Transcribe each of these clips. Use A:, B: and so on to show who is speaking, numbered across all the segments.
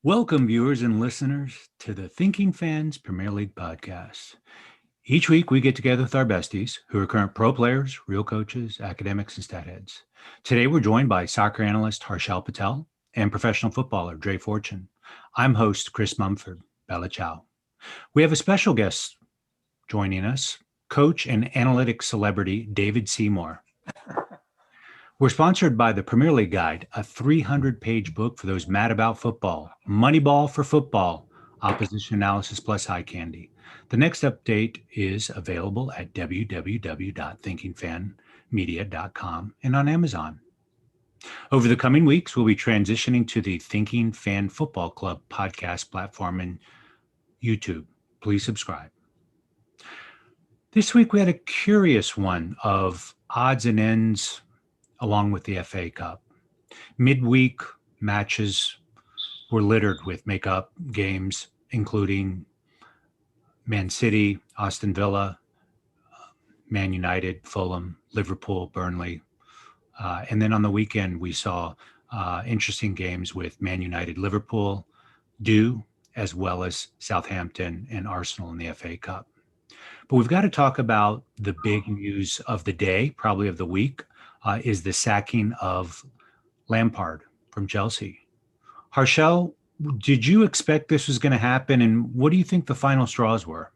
A: Welcome, viewers and listeners, to the Thinking Fans Premier League podcast. Each week, we get together with our besties, who are current pro players, real coaches, academics, and stat heads. Today, we're joined by soccer analyst Harshal Patel and professional footballer Dre Fortune. I'm host Chris Mumford. Bella ciao. We have a special guest joining us, coach and analytics celebrity David Seymour. We're sponsored by the Premier League Guide, a 300-page book for those mad about football. Moneyball for football, opposition analysis plus eye candy. The next update is available at www.thinkingfanmedia.com and on Amazon. Over the coming weeks, we'll be transitioning to the Thinking Fan Football Club podcast platform and YouTube. Please subscribe. This week, we had a curious one of odds and ends along with the FA Cup. Midweek matches were littered with make-up games, including Man City, Aston Villa, Man United, Fulham, Liverpool, Burnley. And then on the weekend, we saw interesting games with Man United, Liverpool, as well as Southampton and Arsenal in the FA Cup. But we've got to talk about the big news of the day, probably of the week, is the sacking of Lampard from Chelsea. Harshal, did you expect this was going to happen, and what do you think the final straws were?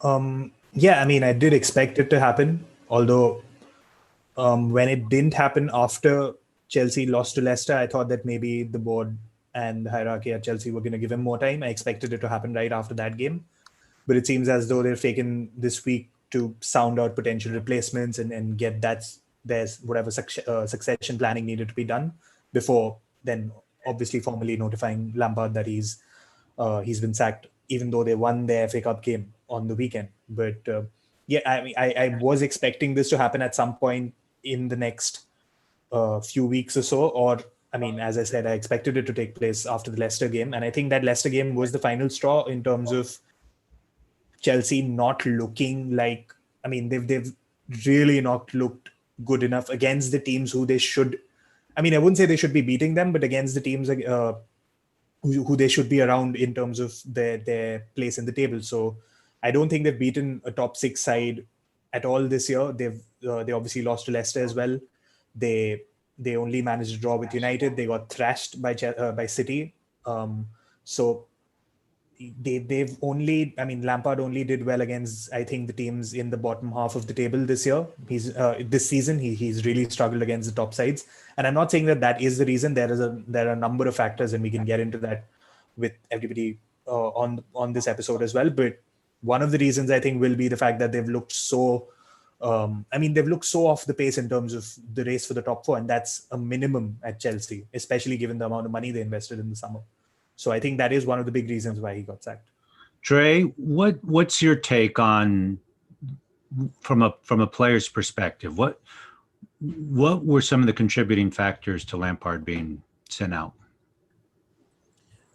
B: I did expect it to happen, although when it didn't happen after Chelsea lost to Leicester, I thought that maybe the board and the hierarchy at Chelsea were going to give him more time. I expected it to happen right after that game, but it seems as though they've taken this week to sound out potential replacements and get there's whatever succession planning needed to be done before then obviously formally notifying Lampard that he's been sacked, even though they won their FA Cup game on the weekend. But I was expecting this to happen at some point in the next few weeks or so, or as I said, I expected it to take place after the Leicester game, and I think that Leicester game was the final straw in terms of Chelsea not looking like, they've really not looked good enough against the teams who they should. I wouldn't say they should be beating them, but against the teams who they should be around in terms of their place in the table. So I don't think they've beaten a top six side at all this year. They obviously lost to Leicester as well. They only managed to draw with United. They got thrashed by City. So they've only, Lampard only did well against, I think, the teams in the bottom half of the table this year. This season he's really struggled against the top sides, and I'm not saying that is the reason. There are a number of factors, and we can get into that with everybody on this episode as well. But one of the reasons I think will be the fact that they've looked so off the pace in terms of the race for the top four, and that's a minimum at Chelsea, especially given the amount of money they invested in the summer. So I think that is one of the big reasons why he got sacked.
A: Dre, what's your take on from a player's perspective? What were some of the contributing factors to Lampard being sent out?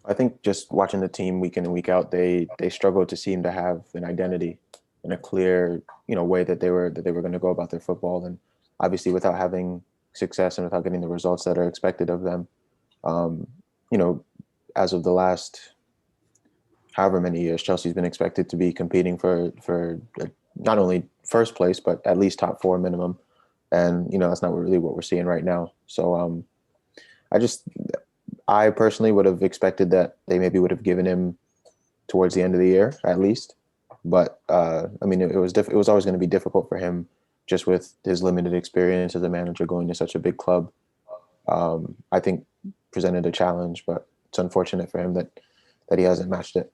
C: I think just watching the team week in and week out, they struggled to seem to have an identity and a clear, way that they were going to go about their football. And obviously, without having success and without getting the results that are expected of them, as of the last however many years, Chelsea's been expected to be competing for not only first place, but at least top four minimum. And, that's not really what we're seeing right now. So I personally would have expected that they maybe would have given him towards the end of the year, at least. But, it was always going to be difficult for him just with his limited experience as a manager going to such a big club. I think presented a challenge, but it's unfortunate for him that he hasn't matched it.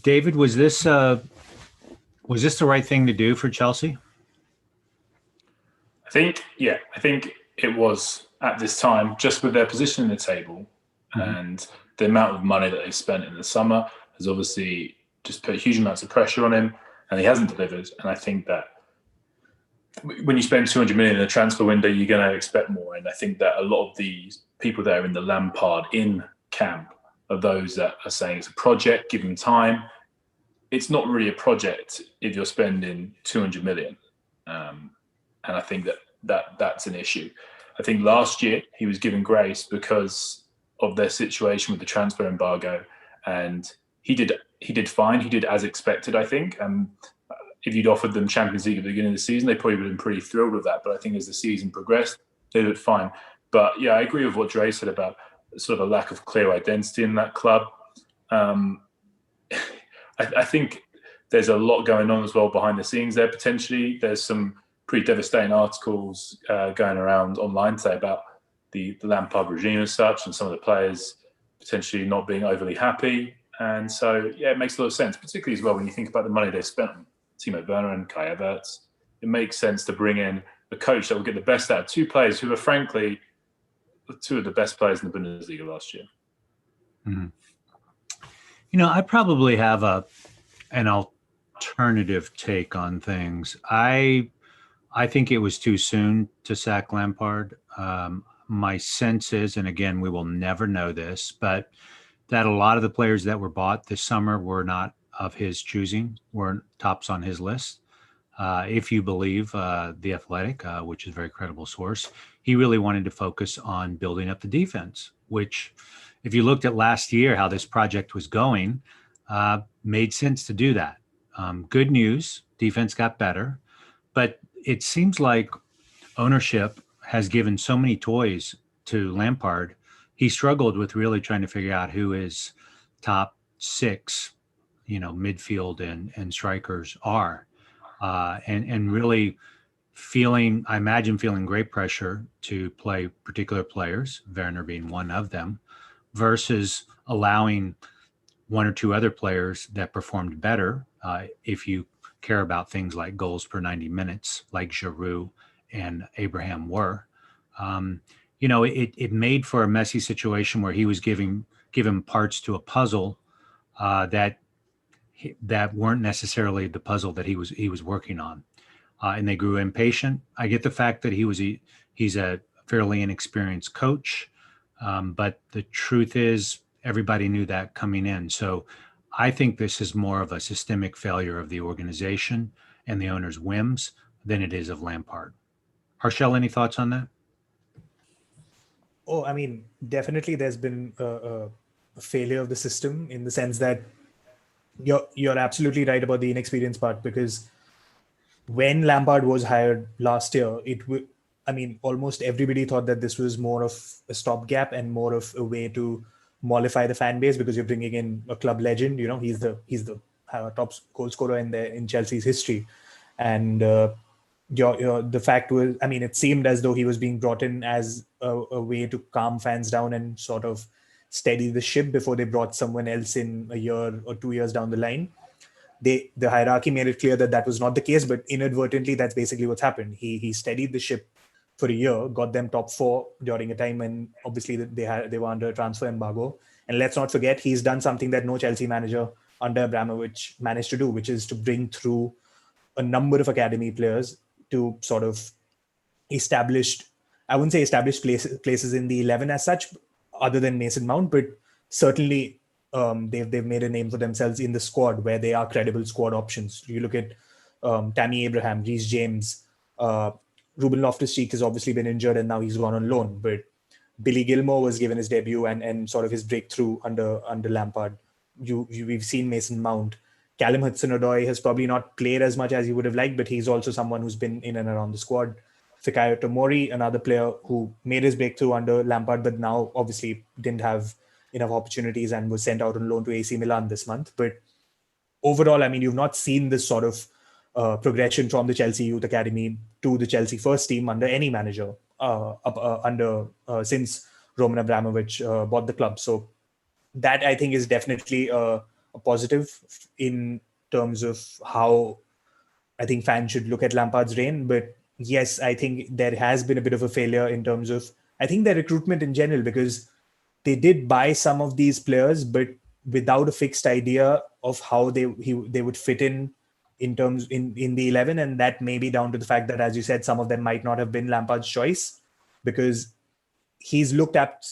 A: David, was this the right thing to do for Chelsea?
D: I think it was at this time, just with their position in the table and the amount of money that they've spent in the summer has obviously just put huge amounts of pressure on him, and he hasn't delivered. And I think that when you spend 200 million in a transfer window, you're going to expect more. And I think that a lot of these people that are in the Lampard in camp are those that are saying it's a project, give him time. It's not really a project if you're spending 200 million. And I think that's an issue. I think last year he was given grace because of their situation with the transfer embargo, and he did fine. He did as expected, I think. If you'd offered them Champions League at the beginning of the season, they probably would have been pretty thrilled with that. But I think as the season progressed, they looked fine. But yeah, I agree with what Dre said about sort of a lack of clear identity in that club. I think there's a lot going on as well behind the scenes there. Potentially, there's some pretty devastating articles going around online today about the Lampard regime as such, and some of the players potentially not being overly happy. And so, yeah, it makes a lot of sense, particularly as well when you think about the money they spent on Timo Werner and Kai Havertz. It makes sense to bring in a coach that will get the best out of two players who are, frankly, two of the best players in the Bundesliga last year.
A: Mm-hmm. You know, I probably have an alternative take on things. I think it was too soon to sack Lampard. My sense is, and again, we will never know this, but that a lot of the players that were bought this summer were not of his choosing, weren't tops on his list. If you believe The Athletic, which is a very credible source, he really wanted to focus on building up the defense, which if you looked at last year, how this project was going, made sense to do that. Good news, defense got better, but it seems like ownership has given so many toys to Lampard. He struggled with really trying to figure out who his top six, midfield and strikers are. And really I imagine feeling great pressure to play particular players, Werner being one of them, versus allowing one or two other players that performed better, if you care about things like goals per 90 minutes, like Giroud and Abraham were. It made for a messy situation where he was given parts to a puzzle that weren't necessarily the puzzle that he was working on, and they grew impatient. I get the fact that he's a fairly inexperienced coach, but the truth is everybody knew that coming in. So I think this is more of a systemic failure of the organization and the owner's whims than it is of Lampard. Harshal, any thoughts on that?
B: Oh, I mean, definitely there's been a failure of the system in the sense that you're absolutely right about the inexperience part, because when Lampard was hired last year, almost everybody thought that this was more of a stopgap and more of a way to mollify the fan base, because you're bringing in a club legend. He's the top goal scorer in Chelsea's history, and the fact was, it seemed as though he was being brought in as a way to calm fans down and sort of steady the ship before they brought someone else in a year or 2 years down the line. The hierarchy made it clear that was not the case, but inadvertently, that's basically what's happened. He steadied the ship for a year, got them top four during a time when obviously they were under a transfer embargo. And let's not forget, he's done something that no Chelsea manager under Abramovich managed to do, which is to bring through a number of academy players to sort of I wouldn't say established places in the 11 as such, other than Mason Mount, but certainly they've made a name for themselves in the squad where they are credible squad options. You look at Tammy Abraham, Reece James, Ruben Loftus-Cheek has obviously been injured and now he's gone on loan, but Billy Gilmore was given his debut and sort of his breakthrough under Lampard. We've seen Mason Mount. Callum Hudson-Odoi has probably not played as much as he would have liked, but he's also someone who's been in and around the squad. Fikayo Tomori, another player who made his breakthrough under Lampard, but now obviously didn't have enough opportunities and was sent out on loan to AC Milan this month. But overall, you've not seen this sort of progression from the Chelsea Youth Academy to the Chelsea first team under any manager since Roman Abramovich bought the club. So that, I think, is definitely a positive in terms of how I think fans should look at Lampard's reign. But yes, I think there has been a bit of a failure in terms of, I think, their recruitment in general, because they did buy some of these players, but without a fixed idea of how they would fit in the 11. And that may be down to the fact that, as you said, some of them might not have been Lampard's choice, because he's looked at,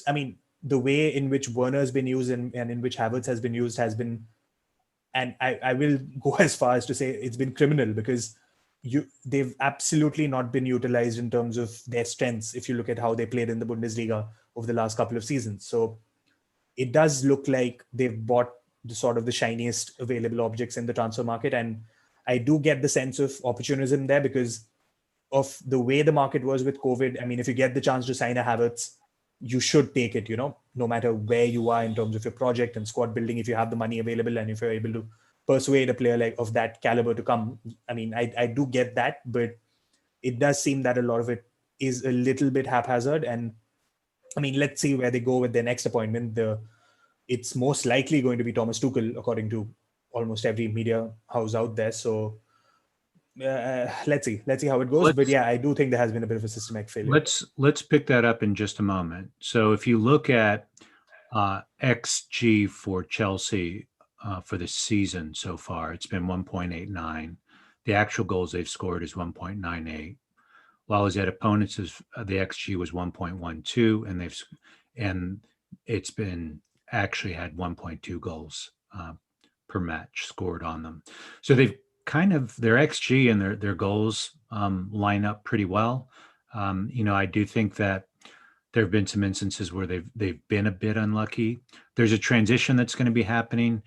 B: the way in which Werner has been used and in which Havertz has been used has been, and I will go as far as to say it's been criminal, because they've absolutely not been utilized in terms of their strengths if you look at how they played in the Bundesliga over the last couple of seasons. So it does look like they've bought the sort of the shiniest available objects in the transfer market. And I do get the sense of opportunism there because of the way the market was with COVID. I mean, if you get the chance to sign a Havertz, you should take it, no matter where you are in terms of your project and squad building. If you have the money available and if you're able to persuade a player like of that caliber to come. I mean, I do get that, but it does seem that a lot of it is a little bit haphazard. And I mean, let's see where they go with their next appointment. It's most likely going to be Thomas Tuchel, according to almost every media house out there. So let's see how it goes. But yeah, I do think there has been a bit of a systematic failure.
A: Let's pick that up in just a moment. So if you look at XG for Chelsea for the season so far, it's been 1.89. The actual goals they've scored is 1.98. While his opponents the XG was 1.12, and it's been actually had 1.2 goals per match scored on them. So they've kind of their XG and their goals line up pretty well. I do think that there have been some instances where they've been a bit unlucky. There's a transition that's going to be happening.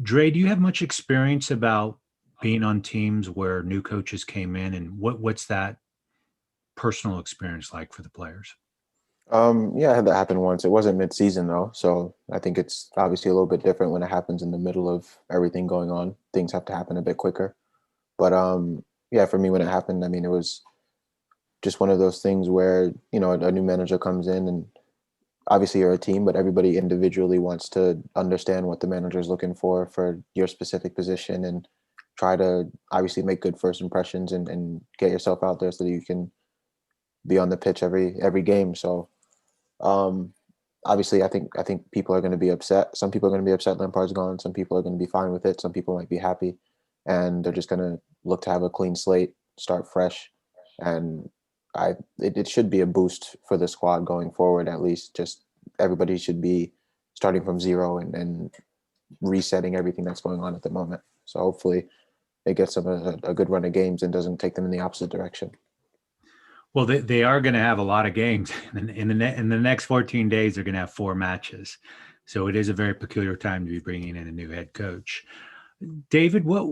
A: Dre, do you have much experience about being on teams where new coaches came in, and what's that personal experience like for the players?
C: Yeah, I had that happen once. It wasn't mid-season though, so I think it's obviously a little bit different when it happens in the middle of everything going on. Things have to happen a bit quicker. But yeah, for me when it happened, I mean, it was just one of those things where, a new manager comes in and obviously you're a team, but everybody individually wants to understand what the manager is looking for your specific position and try to obviously make good first impressions and get yourself out there so that you can be on the pitch every game. So obviously I think people are going to be upset. Some people are going to be upset Lampard's gone. Some people are going to be fine with it. Some people might be happy, and they're just going to look to have a clean slate, start fresh. And it should be a boost for the squad going forward. At least just everybody should be starting from zero and resetting everything that's going on at the moment. So hopefully it gets them a good run of games and doesn't take them in the opposite direction.
A: Well, they are going to have a lot of games in the next 14 days. They're going to have 4 matches, so it is a very peculiar time to be bringing in a new head coach. David, what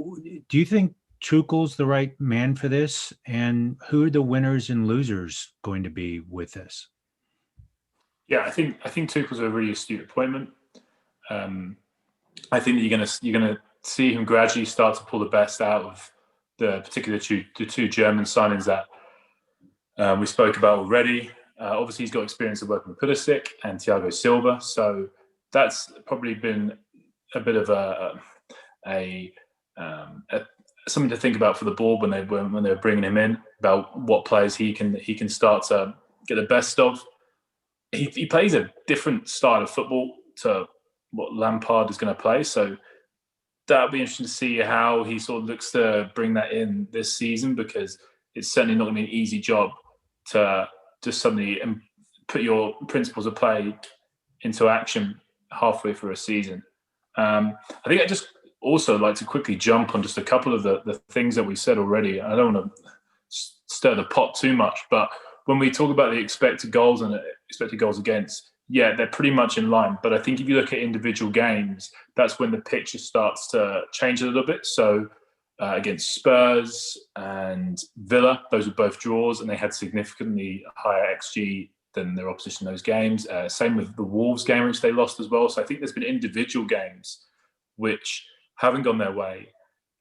A: do you think? Tuchel's the right man for this, and who are the winners and losers going to be with this?
D: Yeah, I think Tuchel's a really astute appointment. I think that you're gonna see him gradually start to pull the best out of the two German signings that we spoke about already. Obviously, he's got experience of working with Pulisic and Thiago Silva, so that's probably been a bit of something to think about for the board when they were bringing him in, about what players he can start to get the best of. He plays a different style of football to what Lampard is going to play, so that'll be interesting to see how he sort of looks to bring that in this season, because it's certainly not going to be an easy job to just suddenly put your principles of play into action halfway through a season. I think I just also like to quickly jump on just a couple of the things that we said already. I don't want to stir the pot too much, but when we talk about the expected goals and expected goals against, yeah, they're pretty much in line. But I think if you look at individual games, that's when the picture starts to change a little bit. So against Spurs and Villa, those were both draws, and they had significantly higher XG than their opposition in those games. Same with the Wolves game, which they lost as well. So I think there's been individual games which haven't gone their way.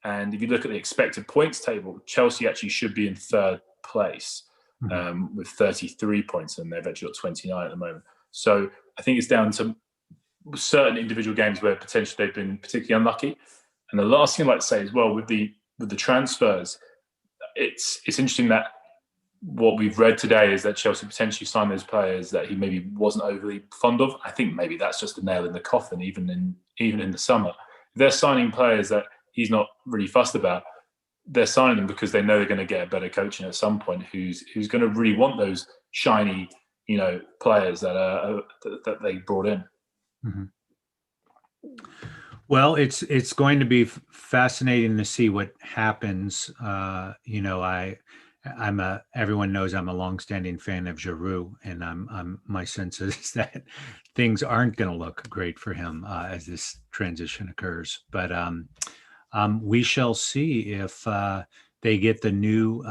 D: And if you look at the expected points table, Chelsea actually should be in third place with 33 points, and they've actually got 29 at the moment. So I think it's down to certain individual games where potentially they've been particularly unlucky. And the last thing I'd like to say as well with the transfers, it's interesting that what we've read today is that Chelsea potentially signed those players that he maybe wasn't overly fond of. I think maybe that's just a nail in the coffin, even in the summer. They're signing players that he's not really fussed about. They're signing them because they know they're going to get a better coaching at some point who's going to really want those shiny, players that they brought in.
A: Mm-hmm. Well, it's going to be fascinating to see what happens. Everyone knows I'm a longstanding fan of Giroud, and I'm my sense is that things aren't going to look great for him as this transition occurs. But we shall see if they get the new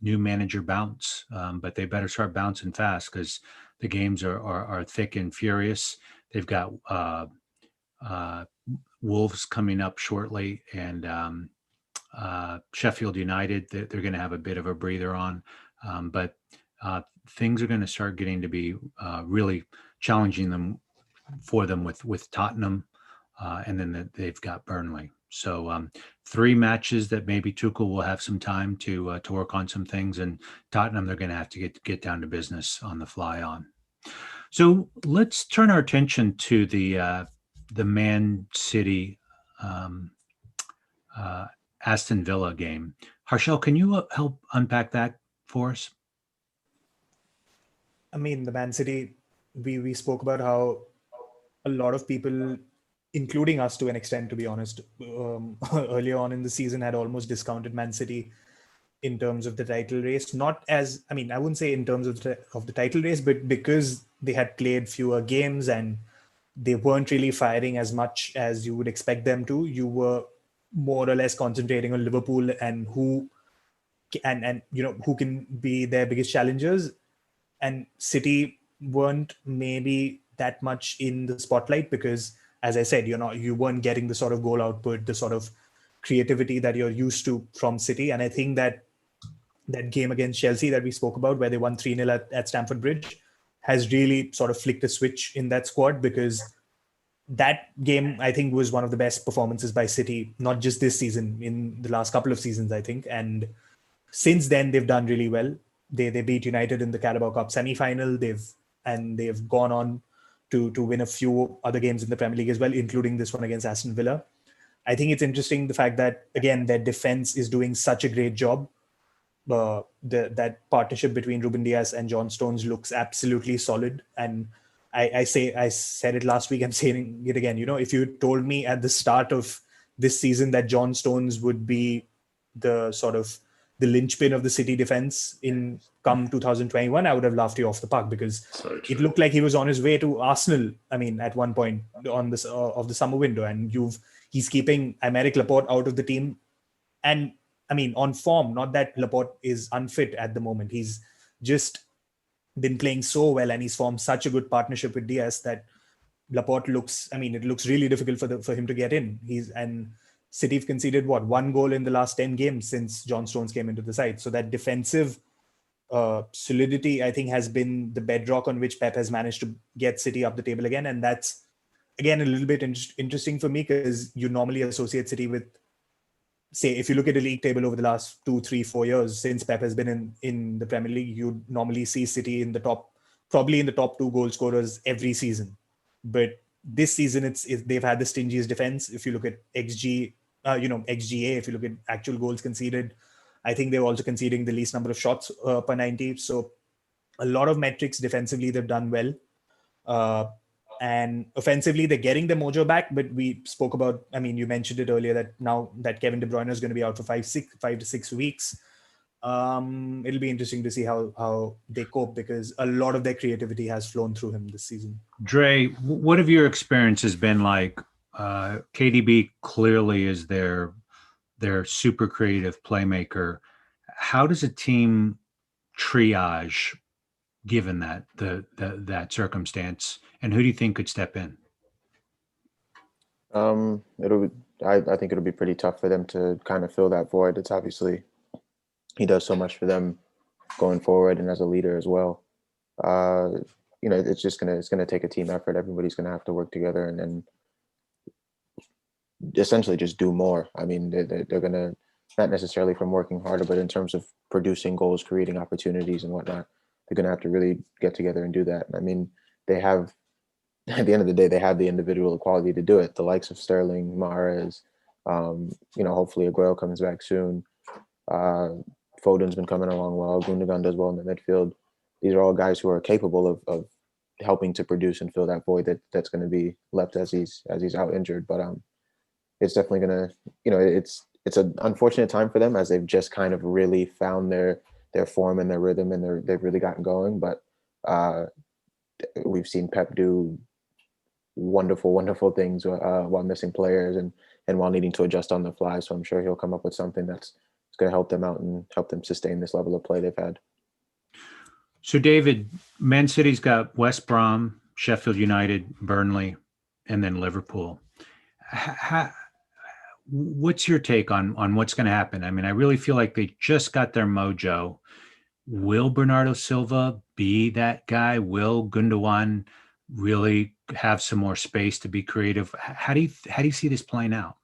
A: manager bounce. But they better start bouncing fast because the games are thick and furious. They've got uh, Wolves coming up shortly, and Sheffield United. They're going to have a bit of a breather on, but things are going to start getting to be really challenging for them with Tottenham, and then they've got Burnley. So 3 matches that maybe Tuchel will have some time to work on some things, and Tottenham they're going to have to get down to business on the fly on. So let's turn our attention to the Man City Aston Villa game. Harshal, can you help unpack that for us?
B: I mean, the Man City, we spoke about how a lot of people, including us to an extent, to be honest, earlier on in the season had almost discounted Man City in terms of the title race. Not as, I mean, I wouldn't say in terms of the title race, but because they had played fewer games and they weren't really firing as much as you would expect them to. You were more or less concentrating on Liverpool and who can be their biggest challengers. And City weren't maybe that much in the spotlight because, as I said, you weren't getting the sort of goal output, the sort of creativity that you're used to from City. And I think that game against Chelsea that we spoke about, where they won 3-0 at Stamford Bridge, has really sort of flicked a switch in that squad, because that game, I think, was one of the best performances by City, not just this season, in the last couple of seasons, I think. And since then, they've done really well. They beat United in the Carabao Cup semi-final. They've gone on to win a few other games in the Premier League as well, including this one against Aston Villa. I think it's interesting the fact that, again, their defense is doing such a great job. That partnership between Ruben Dias and John Stones looks absolutely solid. And I said it last week, I'm saying it again. If you told me at the start of this season that John Stones would be the sort of the linchpin of the City defense in come 2021, I would have laughed you off the park, because it looked like he was on his way to Arsenal. I mean, at one point on this of the summer window, and he's keeping Aymeric Laporte out of the team. And I mean, on form, not that Laporte is unfit at the moment. He's just been playing so well, and he's formed such a good partnership with Diaz that Laporte it looks really difficult for him to get in. City have conceded 1 goal in the last 10 games since John Stones came into the side. So that defensive solidity, I think, has been the bedrock on which Pep has managed to get City up the table again. And that's, again, a little bit interesting for me, because you normally associate City with, say, if you look at the league table over the last 2, 3, 4 years since Pep has been in the Premier League, you normally see City in the top, probably in the top 2 goal scorers every season. But this season, they've had the stingiest defense. If you look at XGA, if you look at actual goals conceded, I think they're also conceding the least number of shots per 90. So a lot of metrics defensively, they've done well. And offensively, they're getting the mojo back. But we spoke about, you mentioned it earlier, that now that Kevin De Bruyne is going to be out for 5 to 6 weeks, it'll be interesting to see how they cope, because a lot of their creativity has flown through him this season.
A: Dre, what have your experiences been like? KDB clearly is their super creative playmaker. How does a team triage given that circumstance, and who do you think could step in?
C: I think it'll be pretty tough for them to kind of fill that void. It's obviously, he does so much for them going forward and as a leader as well. It's gonna take a team effort. Everybody's gonna have to work together and essentially just do more. I mean, they're gonna, not necessarily from working harder, but in terms of producing goals, creating opportunities and whatnot, they're gonna have to really get together and do that. I mean, they have, at the end of the day, they have the individual quality to do it. The likes of Sterling, Mahrez, hopefully Aguero comes back soon. Foden's been coming along well. Gundogan does well in the midfield. These are all guys who are capable of helping to produce and fill that void that's going to be left as he's out injured. But it's definitely gonna, it's an unfortunate time for them as they've just kind of really found their form and their rhythm, and they've really gotten going. But we've seen Pep do wonderful things while missing players and while needing to adjust on the fly. So I'm sure he'll come up with something that's going to help them out and help them sustain this level of play they've had.
A: So, David, Man City's got West Brom, Sheffield United, Burnley, and then Liverpool. What's your take on what's going to happen? I mean, I really feel like they just got their mojo. Will Bernardo Silva be that guy? Will Gundogan really have some more space to be creative? How do you see this playing out?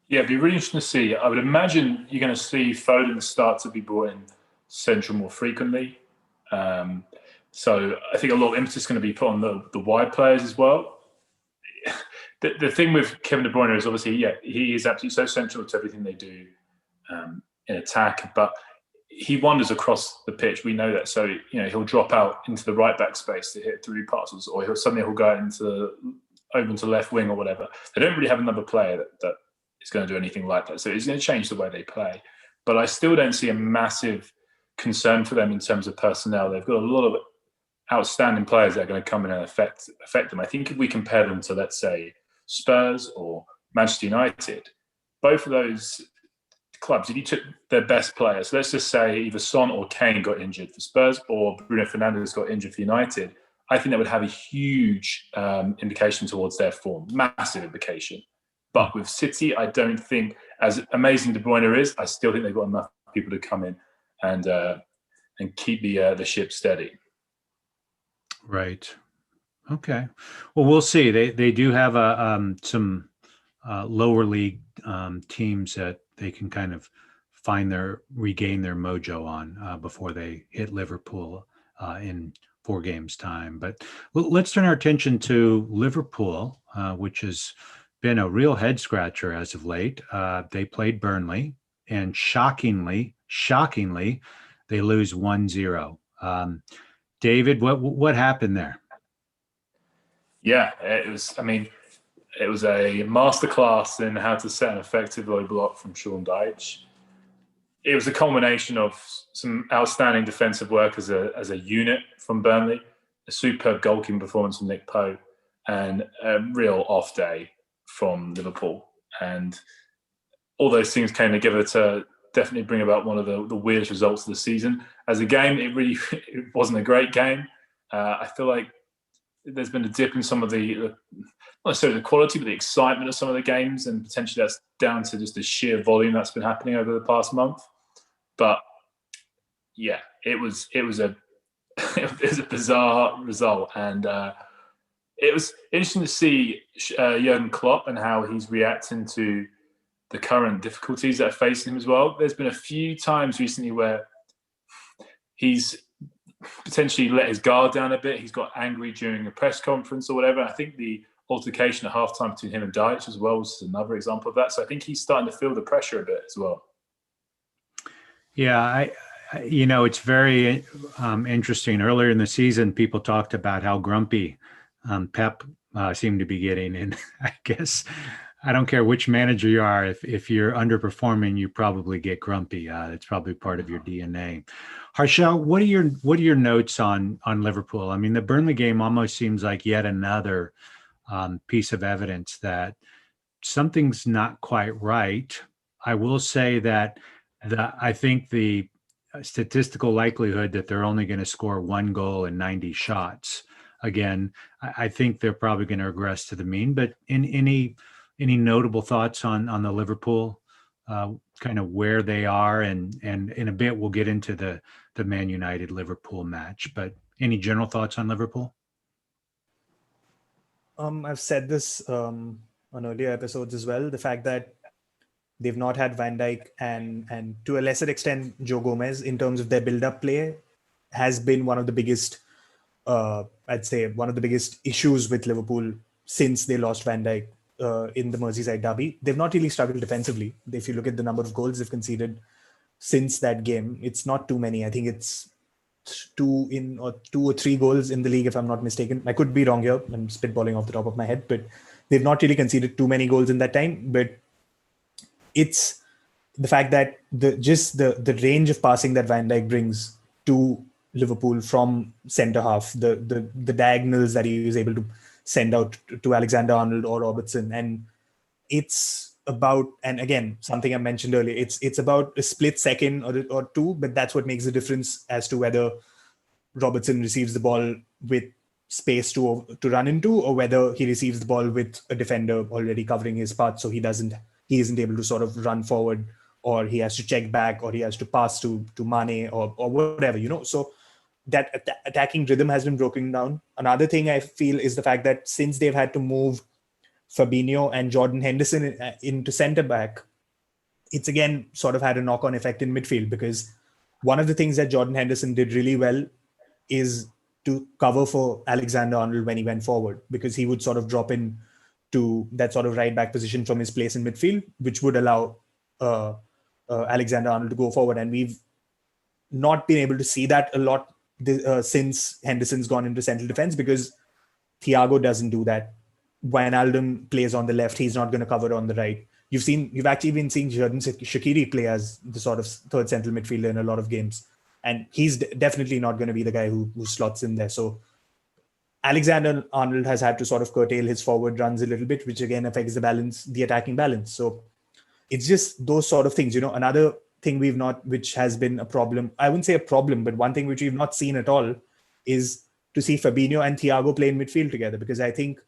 D: Yeah, it'd be really interesting to see. I would imagine you're going to see Foden start to be brought in central more frequently. So I think a lot of emphasis is going to be put on the wide players as well. The thing with Kevin De Bruyne is obviously, he is absolutely so central to everything they do in attack, but he wanders across the pitch. We know that. So, he'll drop out into the right back space to hit through passes, or he'll go over into left wing or whatever. They don't really have another player that is going to do anything like that. So it's going to change the way they play. But I still don't see a massive concern for them in terms of personnel. They've got a lot of outstanding players that are going to come in and affect them. I think if we compare them to, let's say, Spurs or Manchester United, both of those clubs, if you took their best players, so let's just say either Son or Kane got injured for Spurs or Bruno Fernandes got injured for United, I think that would have a huge indication towards their form, massive indication. But with City, I don't think, as amazing De Bruyne is, I still think they've got enough people to come in and keep the ship steady.
A: Right. Okay. Well, we'll see. They do have some lower league teams that they can kind of regain their mojo on before they hit Liverpool in 4 games time. But let's turn our attention to Liverpool, which has been a real head scratcher as of late. They played Burnley, and shockingly, they lose 1-0. David, what happened there?
D: Yeah, it was a masterclass in how to set an effective low block from Sean Dyche. It was a culmination of some outstanding defensive work as a unit from Burnley, a superb goalkeeping performance from Nick Pope, and a real off day from Liverpool. And all those things came together to definitely bring about one of the weirdest results of the season. As a game, it wasn't a great game. I feel like there's been a dip in some of not necessarily the quality, but the excitement of some of the games, and potentially that's down to just the sheer volume that's been happening over the past month. But yeah, it was a bizarre result, and it was interesting to see Jurgen Klopp and how he's reacting to the current difficulties that are facing him as well. There's been a few times recently where he's potentially let his guard down a bit. He's got angry during a press conference or whatever. I think the altercation at halftime between him and Dyche as well was another example of that. So I think he's starting to feel the pressure a bit as well.
A: Yeah, it's very interesting. Earlier in the season, people talked about how grumpy Pep seemed to be getting. And I guess I don't care which manager you are. If you're underperforming, you probably get grumpy. It's probably part of your DNA. Harshal, what are your notes on Liverpool? I mean, the Burnley game almost seems like yet another piece of evidence that something's not quite right. I will say that I think the statistical likelihood that they're only going to score 1 goal in 90 shots, again, I think they're probably going to regress to the mean. But any notable thoughts on the Liverpool, kind of where they are, and in a bit we'll get into the Man United Liverpool match. But any general thoughts on Liverpool?
B: I've said this on earlier episodes as well. The fact that they've not had Van Dijk and to a lesser extent Joe Gomez in terms of their build-up play has been one of the biggest, I'd say, one of the biggest issues with Liverpool since they lost Van Dijk in the Merseyside derby. They've not really struggled defensively. If you look at the number of goals they've conceded since that game, it's not too many. I think it's 2 or 3 goals in the league, if I'm not mistaken. I could be wrong here. I'm spitballing off the top of my head, but they've not really conceded too many goals in that time, but it's the fact that the range of passing that Van Dijk brings to Liverpool from centre half, the diagonals that he was able to send out to Alexander-Arnold or Robertson, and it's about, and again, something I mentioned earlier, it's about a split second or two, but that's what makes the difference as to whether Robertson receives the ball with space to run into, or whether he receives the ball with a defender already covering his path, so he isn't able to sort of run forward, or he has to check back, or he has to pass to Mane or whatever, So that attacking rhythm has been broken down. Another thing I feel is the fact that since they've had to move Fabinho and Jordan Henderson into centre back, it's again sort of had a knock-on effect in midfield, because one of the things that Jordan Henderson did really well is to cover for Alexander-Arnold when he went forward, because he would sort of drop in to that sort of right back position from his place in midfield, which would allow Alexander-Arnold to go forward. And we've not been able to see that a lot since Henderson's gone into central defense, because Thiago doesn't do that. Wijnaldum plays on the left, he's not going to cover on the right. You've actually been seeing Xherdan Shaqiri play as the sort of third central midfielder in a lot of games, and he's definitely not going to be the guy who slots in there. So Alexander-Arnold has had to sort of curtail his forward runs a little bit, which again affects the attacking balance. So it's just those sort of things. Another thing which has been a problem, I wouldn't say a problem, but one thing which we've not seen at all is to see Fabinho and Thiago play in midfield together, because I think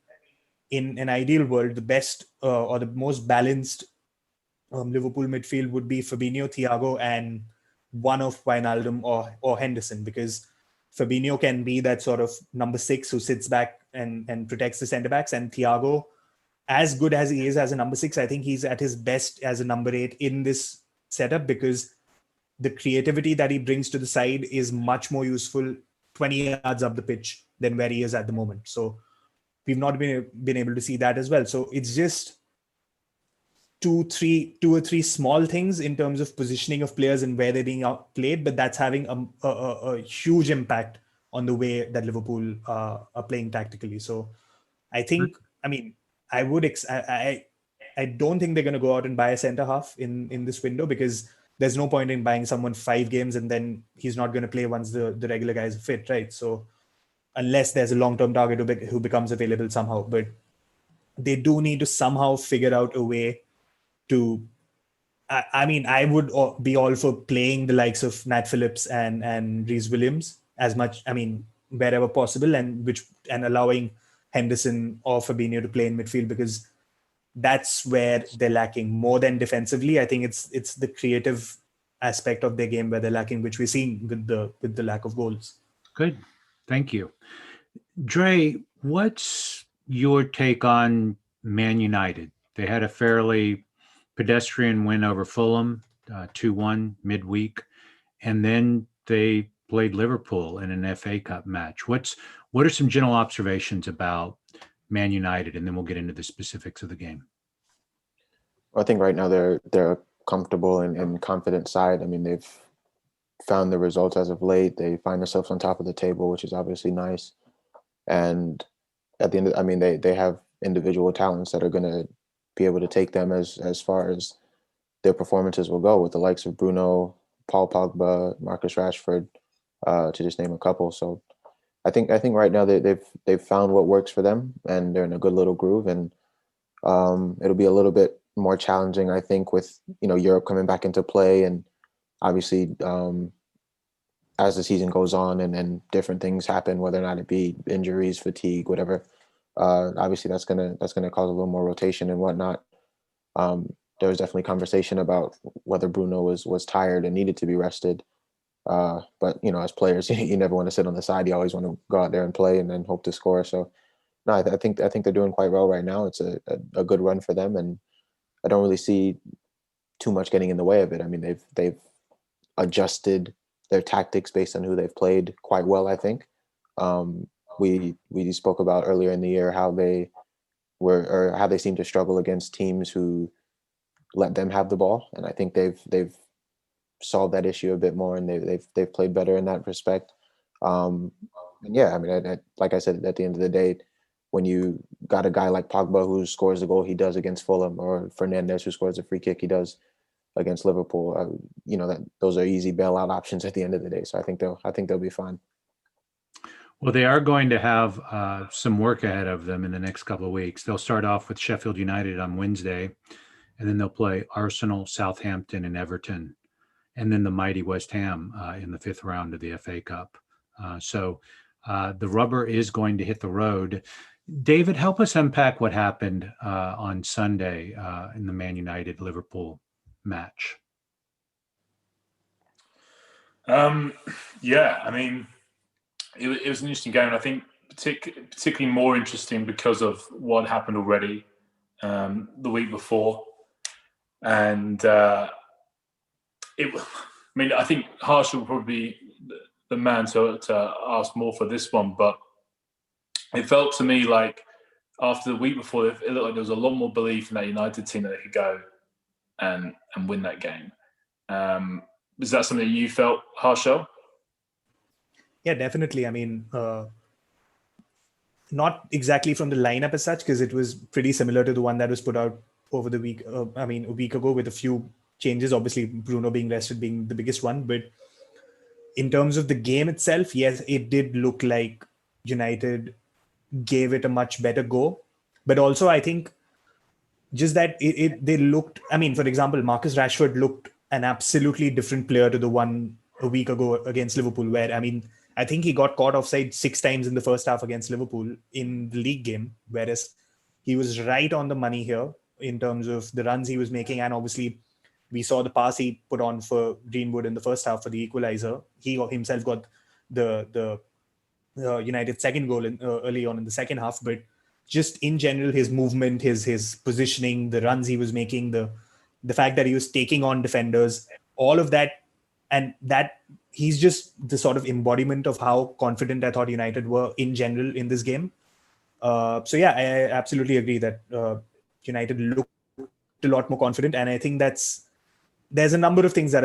B: in an ideal world, the best or the most balanced Liverpool midfield would be Fabinho, Thiago, and one of Wijnaldum or Henderson, because Fabinho can be that sort of number 6 who sits back and protects the centre backs, and Thiago, as good as he is as a number 6, I think he's at his best as a number 8 in this setup, because the creativity that he brings to the side is much more useful 20 yards up the pitch than where he is at the moment. So we've not been able to see that as well. So it's just two or three small things in terms of positioning of players and where they're being outplayed, but that's having a huge impact on the way that Liverpool are playing tactically. So I think, I don't think they're going to go out and buy a centre half in this window, because there's no point in buying someone 5 games and then he's not going to play once the regular guys are fit, right? So unless there's a long-term target who becomes available somehow, but they do need to somehow figure out a way to. I would be all for playing the likes of Nat Phillips and Reece Williams as much. Wherever possible, and allowing Henderson or Fabinho to play in midfield, because that's where they're lacking more than defensively. I think it's the creative aspect of their game where they're lacking, which we're seeing with the lack of goals.
A: Good. Thank you. Dre, what's your take on Man United? They had a fairly pedestrian win over Fulham, 2-1 midweek, and then they played Liverpool in an FA Cup match. What are some general observations about Man United, and then we'll get into the specifics of the game?
C: I think right now they're a comfortable and confident side. They've found the results as of late. They find themselves on top of the table, which is obviously nice. And at the end, they have individual talents that are going to be able to take them as far as their performances will go, with the likes of Bruno, Paul Pogba, Marcus Rashford, to just name a couple. So I think right now they've found what works for them, and they're in a good little groove. And it'll be a little bit more challenging, I think, with Europe coming back into play, and obviously as the season goes on and different things happen, whether or not it be injuries, fatigue, whatever. Obviously that's gonna cause a little more rotation and whatnot. There was definitely conversation about whether Bruno was tired and needed to be rested. But as players, you never want to sit on the side. You always want to go out there and play and then hope to score. So no, I think they're doing quite well right now. It's a good run for them, and I don't really see too much getting in the way of it. They've adjusted their tactics based on who they've played quite well, I think. We spoke about earlier in the year how they seem to struggle against teams who let them have the ball, and I think they've solved that issue a bit more, and they've played better in that respect. And yeah, like I said, at the end of the day, when you got a guy like Pogba who scores the goal he does against Fulham, or Fernandes who scores a free kick he does against Liverpool. That those are easy bailout options at the end of the day. So I think they'll be fine.
A: Well, they are going to have some work ahead of them in the next couple of weeks. They'll start off with Sheffield United on Wednesday, and then they'll play Arsenal, Southampton, and Everton, and then the mighty West Ham in the 5th round of the FA Cup. So the rubber is going to hit the road. David, help us unpack what happened on Sunday in the Man United Liverpool match.
D: Yeah, I mean, it was an interesting game. And I think particularly more interesting because of what happened already the week before. And I think Harshal will probably be the man to ask more for this one, but it felt to me like after the week before, it looked like there was a lot more belief in that United team that they could go and win that game. Is that something you felt, Harshal?
B: Yeah, definitely. I mean, not exactly from the lineup as such, because it was pretty similar to the one that was put out over the week. A week ago, with a few changes. Obviously, Bruno being rested being the biggest one. But in terms of the game itself, yes, it did look like United gave it a much better go. But also, I think just that they looked. I mean, for example, Marcus Rashford looked an absolutely different player to the one a week ago against Liverpool, where, I mean, I think he got caught offside 6 times in the first half against Liverpool in the league game, whereas he was right on the money here in terms of the runs he was making. And obviously, we saw the pass he put on for Greenwood in the first half for the equalizer. He himself got the United second goal early on in the second half. But just in general, his movement, his positioning, the runs he was making, the fact that he was taking on defenders, all of that, and that he's just the sort of embodiment of how confident I thought United were in general in this game. So yeah, I absolutely agree that United looked a lot more confident, and I think there's a number of things that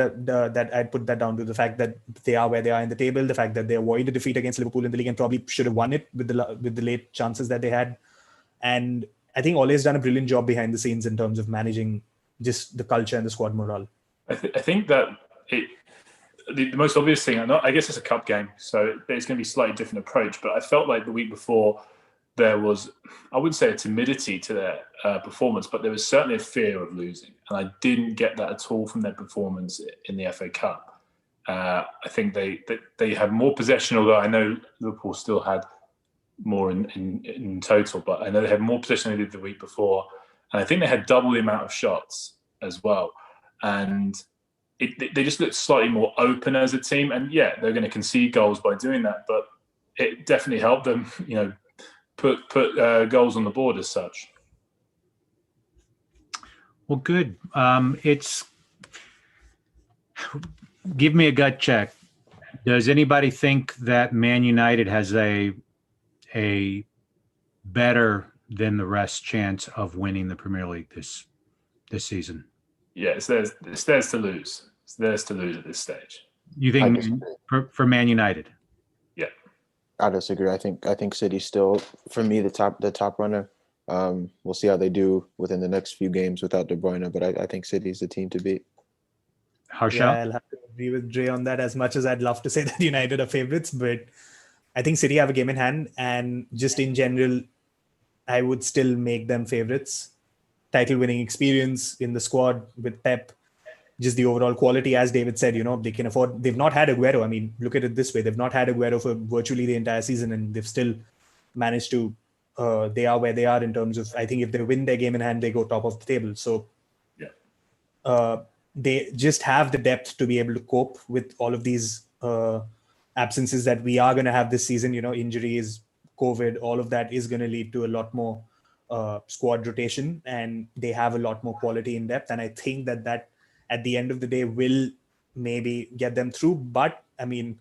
B: I'd put that down to: the fact that they are where they are in the table, the fact that they avoided defeat against Liverpool in the league and probably should have won it with the late chances that they had. And I think Ole's done a brilliant job behind the scenes in terms of managing just the culture and the squad morale.
D: I think that the most obvious thing, I guess it's a cup game, so it's going to be a slightly different approach, but I felt like the week before there was, I wouldn't say a timidity to their performance, but there was certainly a fear of losing. And I didn't get that at all from their performance in the FA Cup. I think they had more possession, although I know Liverpool still had more in total, but I know they had more possession than they did the week before. And I think they had double the amount of shots as well. And they just looked slightly more open as a team. And yeah, they're going to concede goals by doing that, but it definitely helped them, put goals on the board as such.
A: Well, good. Give me a gut check. Does anybody think that Man United has a better than the rest chance of winning the Premier League this season?
D: Yeah, it's theirs to lose. It's theirs to lose at this stage.
A: You think for Man United?
D: Yeah,
C: I disagree. I think City's still, for me, the top runner. We'll see how they do within the next few games without De Bruyne, but I think City's the team to beat.
A: Harshal?
B: Yeah, I'll have to agree with Dre on that, as much as I'd love to say that United are favourites, but I think City have a game in hand, and just in general, I would still make them favourites. Title winning experience in the squad with Pep, just the overall quality, as David said, they can afford. They've not had Aguero. I mean, look at it this way: they've not had Aguero for virtually the entire season, and they've still managed to. They are where they are in terms of. I think if they win their game in hand, they go top of the table. So, yeah, they just have the depth to be able to cope with all of these absences that we are going to have this season. Injuries, COVID, all of that is going to lead to a lot more squad rotation, and they have a lot more quality in depth. And I think that at the end of the day will maybe get them through. But I mean,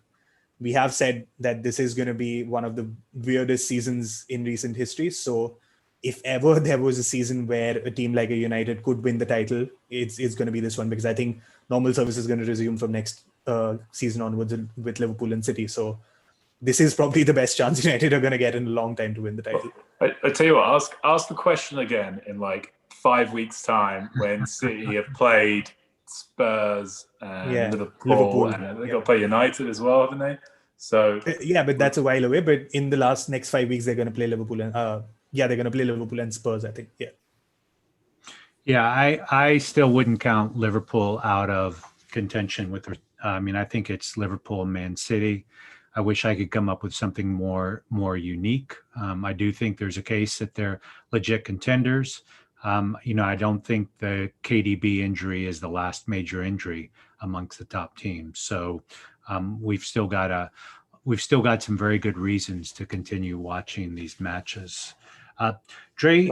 B: we have said that this is going to be one of the weirdest seasons in recent history. So if ever there was a season where a team like a United could win the title, it's going to be this one, because I think normal service is going to resume from next season onwards with Liverpool and City. So this is probably the best chance United are going to get in a long time to win the title.
D: I tell you what, ask the question again in like 5 weeks' time when City have played Spurs and Liverpool, and they've got to play United as well, haven't they? So
B: yeah, but that's a while away. But in the next 5 weeks, they're going to play Liverpool and they're going to play Liverpool and Spurs, I think.
A: Yeah, I still wouldn't count Liverpool out of contention with. I mean, I think it's Liverpool and Man City. I wish I could come up with something more unique. I do think there's a case that they're legit contenders. I don't think the KDB injury is the last major injury amongst the top teams. So we've still got some very good reasons to continue watching these matches. Dre,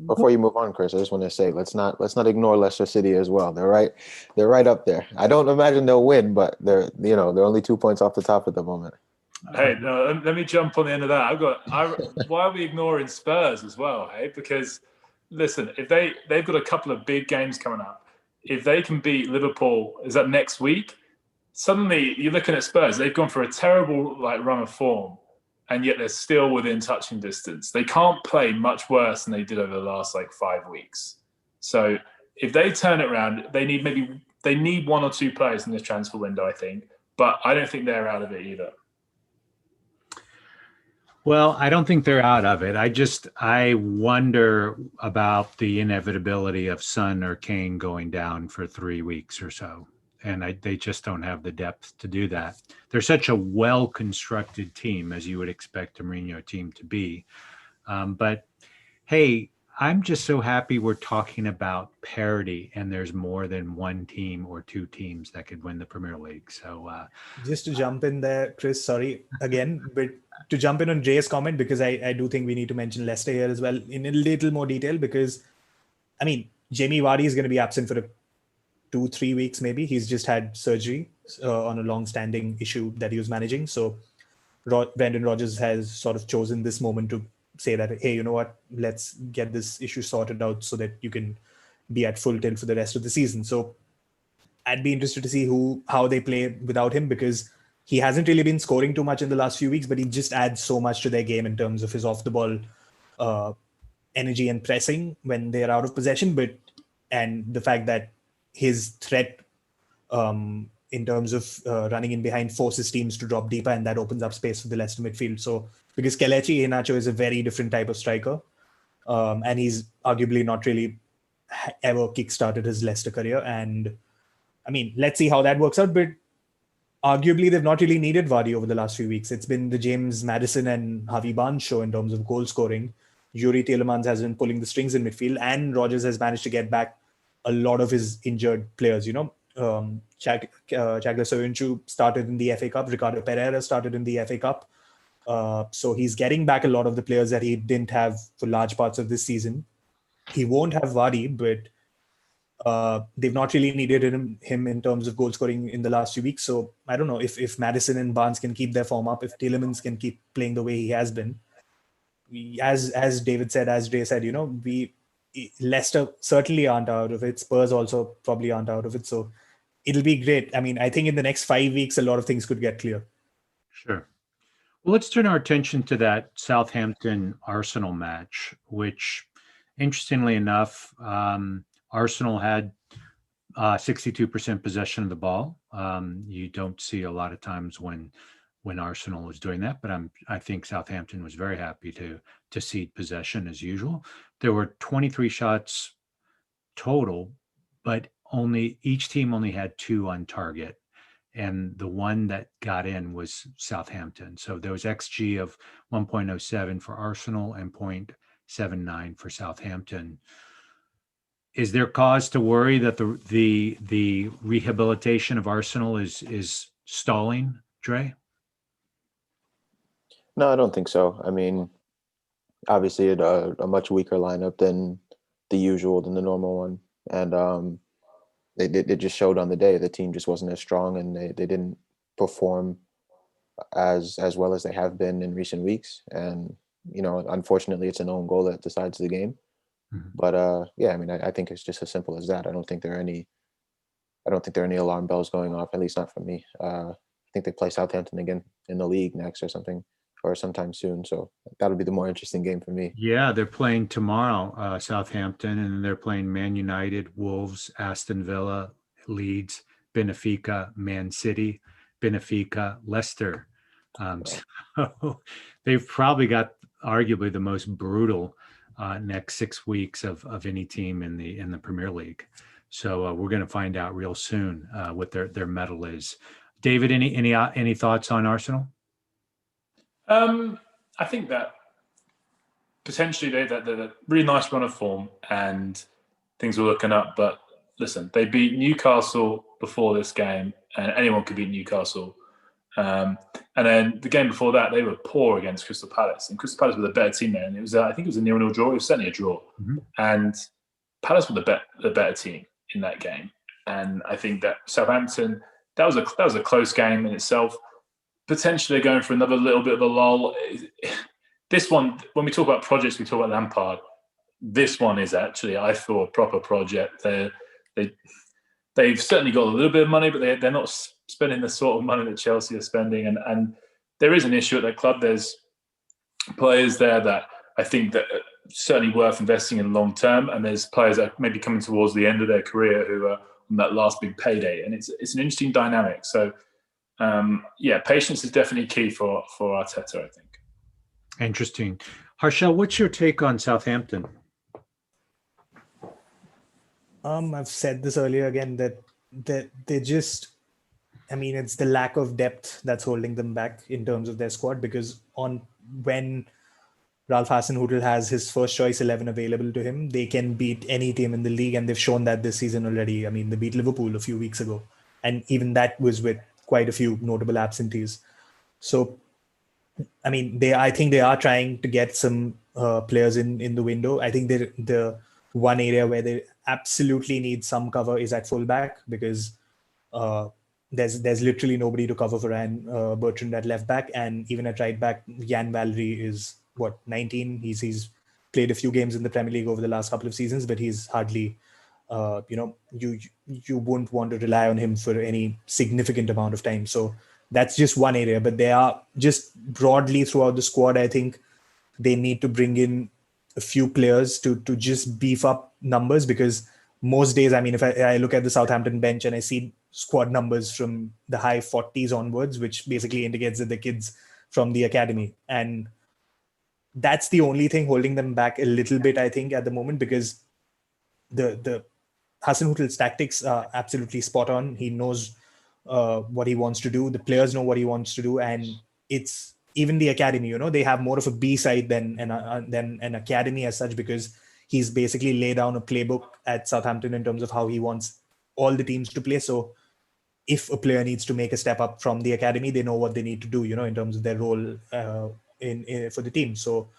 C: before you move on, Chris, I just want to say let's not ignore Leicester City as well. They're right up there. I don't imagine they'll win, but they're only 2 points off the top at the moment.
D: Hey, no, let me jump on the end of that. Why are we ignoring Spurs as well? Hey, because listen, if they've got a couple of big games coming up, if they can beat Liverpool, is that next week? Suddenly you're looking at Spurs. They've gone for a terrible run of form, and yet they're still within touching distance. They can't play much worse than they did over the last 5 weeks. So if they turn it around, they need one or two players in this transfer window, I think. But I don't think they're out of it either.
A: Well, I don't think they're out of it. I wonder about the inevitability of Son or Kane going down for 3 weeks or so. And they just don't have the depth to do that. They're such a well-constructed team, as you would expect a Mourinho team to be. But hey, I'm just so happy we're talking about parity and there's more than one team or two teams that could win the Premier League. So
B: just to jump in there, Chris, sorry again, but to jump in on Jay's comment, because I do think we need to mention Leicester here as well in a little more detail, because I mean, Jamie Vardy is going to be absent for 2-3 weeks maybe. He's just had surgery on a long-standing issue that he was managing. So Brendan Rodgers has sort of chosen this moment to say that, hey, you know what, let's get this issue sorted out so that you can be at full tilt for the rest of the season. So I'd be interested to see how they play without him, because he hasn't really been scoring too much in the last few weeks, but he just adds so much to their game in terms of his off-the-ball energy and pressing when they're out of possession, and the fact that his threat in terms of running in behind forces teams to drop deeper, and that opens up space for the Leicester midfield. So because Kelechi Iheanacho is a very different type of striker, and he's arguably not really ever kickstarted his Leicester career. And I mean, let's see how that works out. But arguably, they've not really needed Vardy over the last few weeks. It's been the James Maddison and Harvey Barnes show in terms of goal scoring. Yuri Tielemans has been pulling the strings in midfield, and Rodgers has managed to get back a lot of his injured players. Chagla Soyuncu started in the FA Cup. Ricardo Pereira started in the FA Cup. So he's getting back a lot of the players that he didn't have for large parts of this season. He won't have Vardy, but they've not really needed him in terms of goal scoring in the last few weeks. So I don't know if Maddison and Barnes can keep their form up, if Tielemans can keep playing the way he has been. As David said, as Jay said, Leicester certainly aren't out of it. Spurs also probably aren't out of it. So it'll be great. I mean, I think in the next 5 weeks, a lot of things could get clear.
A: Sure. Well, let's turn our attention to that Southampton-Arsenal match, which, interestingly enough, Arsenal had 62% possession of the ball. You don't see a lot of times when Arsenal was doing that, but I think Southampton was very happy to cede possession as usual. There were 23 shots total, but each team only had 2 on target, and the one that got in was Southampton. So there was XG of 1.07 for Arsenal and 0.79 for Southampton. Is there cause to worry that the rehabilitation of Arsenal is stalling, Dre?
C: No, I don't think so. I mean, obviously a much weaker lineup than the normal one. And they just showed on the day the team just wasn't as strong, and they didn't perform as well as they have been in recent weeks. And, unfortunately it's an own goal that decides the game. Mm-hmm. But yeah, I mean, I think it's just as simple as that. I don't think there are any alarm bells going off, at least not from me. I think they play Southampton again in the league next or something, or sometime soon. So that'll be the more interesting game for me.
A: Yeah, they're playing tomorrow, Southampton, and they're playing Man United, Wolves, Aston Villa, Leeds, Benfica, Man City, Benfica, Leicester. So they've probably got arguably the most brutal next 6 weeks of any team in the Premier League. So we're going to find out real soon what their medal is. David, any thoughts on Arsenal?
D: I think that potentially they're a really nice run of form and things were looking up. But listen, they beat Newcastle before this game, and anyone could beat Newcastle. And then the game before that, they were poor against Crystal Palace, and Crystal Palace were the better team there. And it was, I think, it was a 0-0 draw. It was certainly a draw, and Palace were the better team in that game. And I think that Southampton, that was a close game in itself. Potentially going for another little bit of a lull. This one, when we talk about projects, we talk about Lampard. This one is actually, I thought, a proper project. They've certainly got a little bit of money, but they're not spending the sort of money that Chelsea are spending. And there is an issue at their club. There's players there that I think that are certainly worth investing in long term. And there's players that are maybe coming towards the end of their career who are on that last big payday. And it's an interesting dynamic. So, patience is definitely key for Arteta, I think.
A: Interesting. Harshal, what's your take on Southampton?
B: I've said this earlier again that they just, it's the lack of depth that's holding them back in terms of their squad, because when Ralph Hasenhüttl has his first choice 11 available to him, they can beat any team in the league, and they've shown that this season already. They beat Liverpool a few weeks ago, and even that was with quite a few notable absentees. So, I think they are trying to get some players in the window. I think the one area where they absolutely need some cover is at fullback, because there's literally nobody to cover for Ryan Bertrand at left back, and even at right back, Jan Valery is 19. He's played a few games in the Premier League over the last couple of seasons, but he's hardly you won't want to rely on him for any significant amount of time. So that's just one area, but they are just broadly throughout the squad. I think they need to bring in a few players to just beef up numbers, because most days, if I look at the Southampton bench and I see squad numbers from the high 40s onwards, which basically indicates that the kids from the academy. And that's the only thing holding them back a little bit, I think, at the moment, because the Hasenhüttl's tactics are absolutely spot on. He knows what he wants to do. The players know what he wants to do, and it's even the academy. They have more of a B side than an academy as such, because he's basically laid down a playbook at Southampton in terms of how he wants all the teams to play. So if a player needs to make a step up from the academy, they know what they need to do, in terms of their role in for the team. So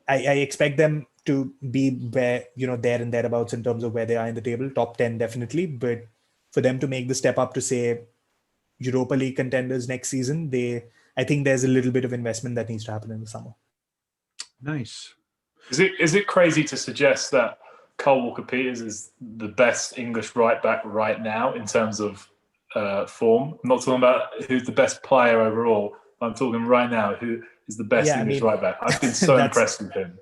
B: I expect them to be where, there and thereabouts in terms of where they are in the table, top 10 definitely. But for them to make the step up to, say, Europa League contenders next season, I think there's a little bit of investment that needs to happen in the summer.
A: Nice.
D: Is it crazy to suggest that Kyle Walker-Peters is the best English right back right now in terms of form? I'm not talking about who's the best player overall. I'm talking right now who is the best English right back. I've been so impressed with him.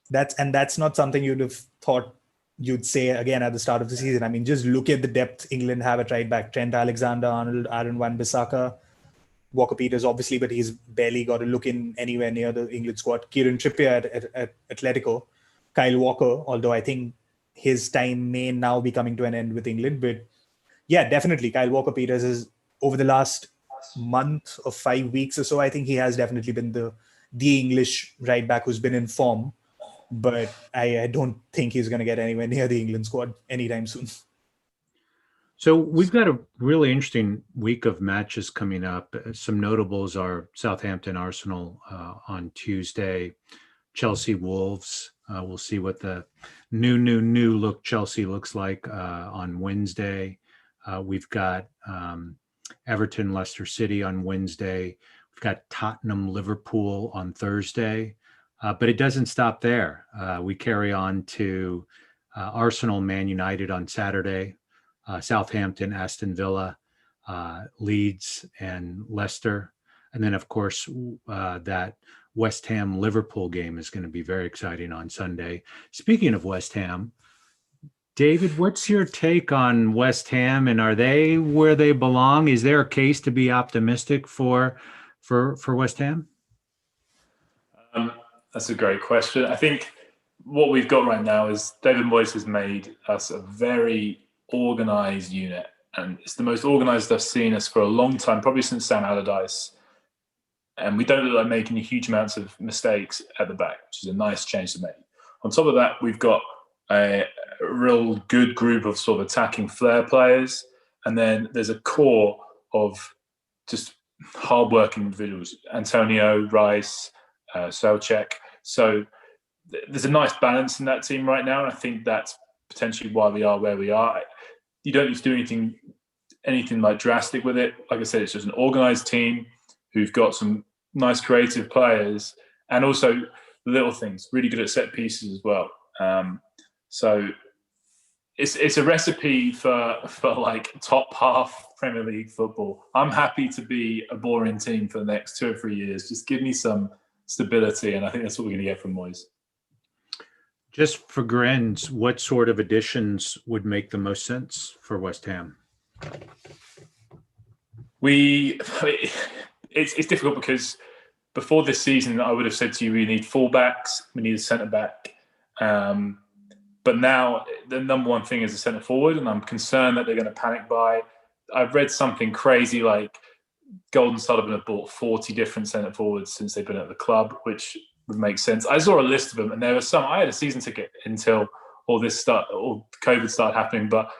B: That's not something you'd have thought you'd say again at the start of the season. Just look at the depth England have at right back. Trent Alexander-Arnold, Aaron Wan-Bissaka, Walker-Peters obviously, but he's barely got a look in anywhere near the England squad. Kieran Trippier at Atletico. Kyle Walker, although I think his time may now be coming to an end with England. But yeah, definitely Kyle Walker-Peters is, over the last month or 5 weeks or so, I think he has definitely been the English right back who's been in form. But I don't think he's going to get anywhere near the England squad anytime soon.
A: So we've got a really interesting week of matches coming up. Some notables are Southampton, Arsenal on Tuesday, Chelsea, Wolves. We'll see what the new look Chelsea looks like on Wednesday. We've got Everton, Leicester City on Wednesday. We've got Tottenham, Liverpool on Thursday. But it doesn't stop there. We carry on to Arsenal, Man United on Saturday, Southampton, Aston Villa Leeds and Leicester. And then, of course, that West Ham Liverpool game is going to be very exciting on Sunday. Speaking of West Ham, David, what's your take on West Ham, and are they where they belong? Is there a case to be optimistic for West Ham?
D: That's a great question. I think what we've got right now is David Moyes has made us a very organised unit, and it's the most organised I've seen us for a long time, probably since Sam Allardyce. And we don't look like making huge amounts of mistakes at the back, which is a nice change to make. On top of that, we've got a real good group of sort of attacking flair players, and then there's a core of just hard-working individuals: Antonio, Rice, Soucek. So there's a nice balance in that team right now, and I think that's potentially why we are where we are. You don't need to do anything like drastic with it. Like I said, it's just an organised team who've got some nice creative players, and also little things, really good at set pieces as well. So it's a recipe for like top half Premier League football. I'm happy to be a boring team for the next 2 or 3 years. Just give me some stability, and I think that's what we're going to get from Moyes.
A: Just for grins, what sort of additions would make the most sense for West Ham?
D: It's difficult because before this season, I would have said to you, we need fullbacks, we need a centre back. But now the number one thing is a centre forward, and I'm concerned that they're going to panic buy. I've read something crazy like Golden Sullivan have bought 40 different centre forwards since they've been at the club, which would make sense. I saw a list of them, and there were some. I had a season ticket until all COVID started happening, but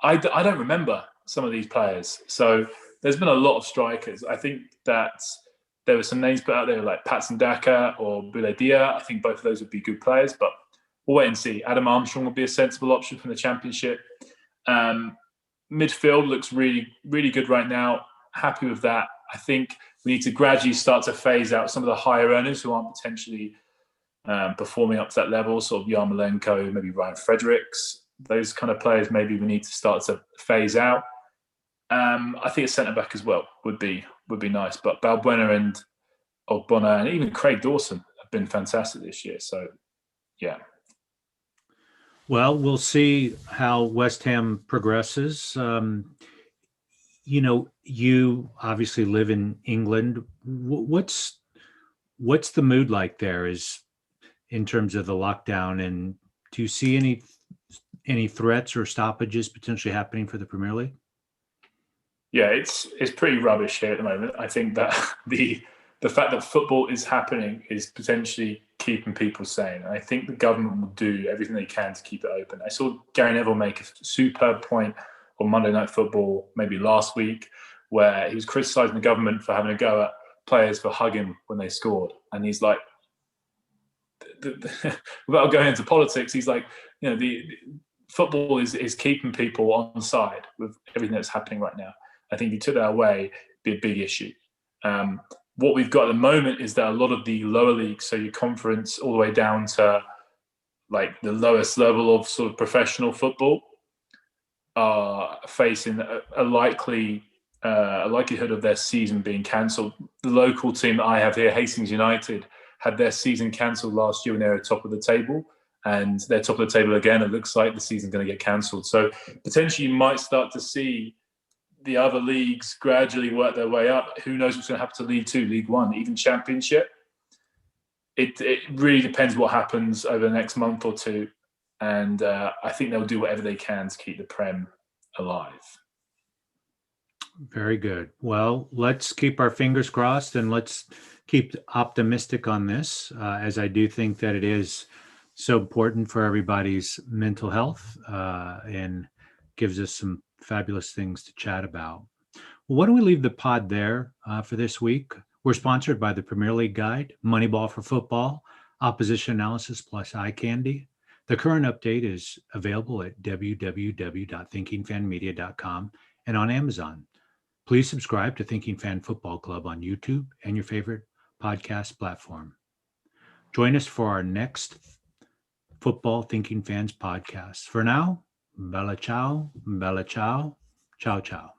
D: I don't remember some of these players. So there's been a lot of strikers. I think that there were some names put out there like Patson Daka or Buledia. I think both of those would be good players, but we'll wait and see. Adam Armstrong would be a sensible option from the Championship. Midfield looks really, really good right now. Happy with that. I think we need to gradually start to phase out some of the higher earners who aren't potentially performing up to that level, sort of Yarmolenko, maybe Ryan Fredericks. Those kind of players maybe we need to start to phase out. I think a centre-back as well would be nice. But Balbuena and Ogbonna and even Craig Dawson have been fantastic this year. So, yeah.
A: Well, we'll see how West Ham progresses. You obviously live in England. What's the mood like there is in terms of the lockdown, and do you see any threats or stoppages potentially happening for the Premier League?
D: Yeah, it's pretty rubbish here at the moment. I think that the fact that football is happening is potentially keeping people sane. And I think the government will do everything they can to keep it open. I saw Gary Neville make a superb point on Monday Night Football, maybe last week, where he was criticising the government for having a go at players for hugging when they scored. And he's like, without going into politics, he's like, the football is keeping people on side with everything that's happening right now. I think if you took that away, it'd be a big issue. What we've got at the moment is that a lot of the lower leagues, so your conference all the way down to like the lowest level of sort of professional football, are facing a likelihood of their season being cancelled. The local team that I have here, Hastings United, had their season cancelled last year when they were top of the table, and they're top of the table again. It looks like the season's going to get cancelled. So potentially you might start to see the other leagues gradually work their way up. Who knows what's going to happen to League 2, League 1, even Championship. It really depends what happens over the next month or two. And I think they'll do whatever they can to keep the Prem alive.
A: Very good. Well, let's keep our fingers crossed and let's keep optimistic on this, as I do think that it is so important for everybody's mental health and gives us some fabulous things to chat about. Well, why don't we leave the pod there for this week? We're sponsored by the Premier League Guide, Moneyball for Football, Opposition Analysis plus Eye Candy. The current update is available at www.thinkingfanmedia.com and on Amazon. Please subscribe to Thinking Fan Football Club on YouTube and your favorite podcast platform. Join us for our next Football Thinking Fans podcast. For now, bella ciao, ciao ciao.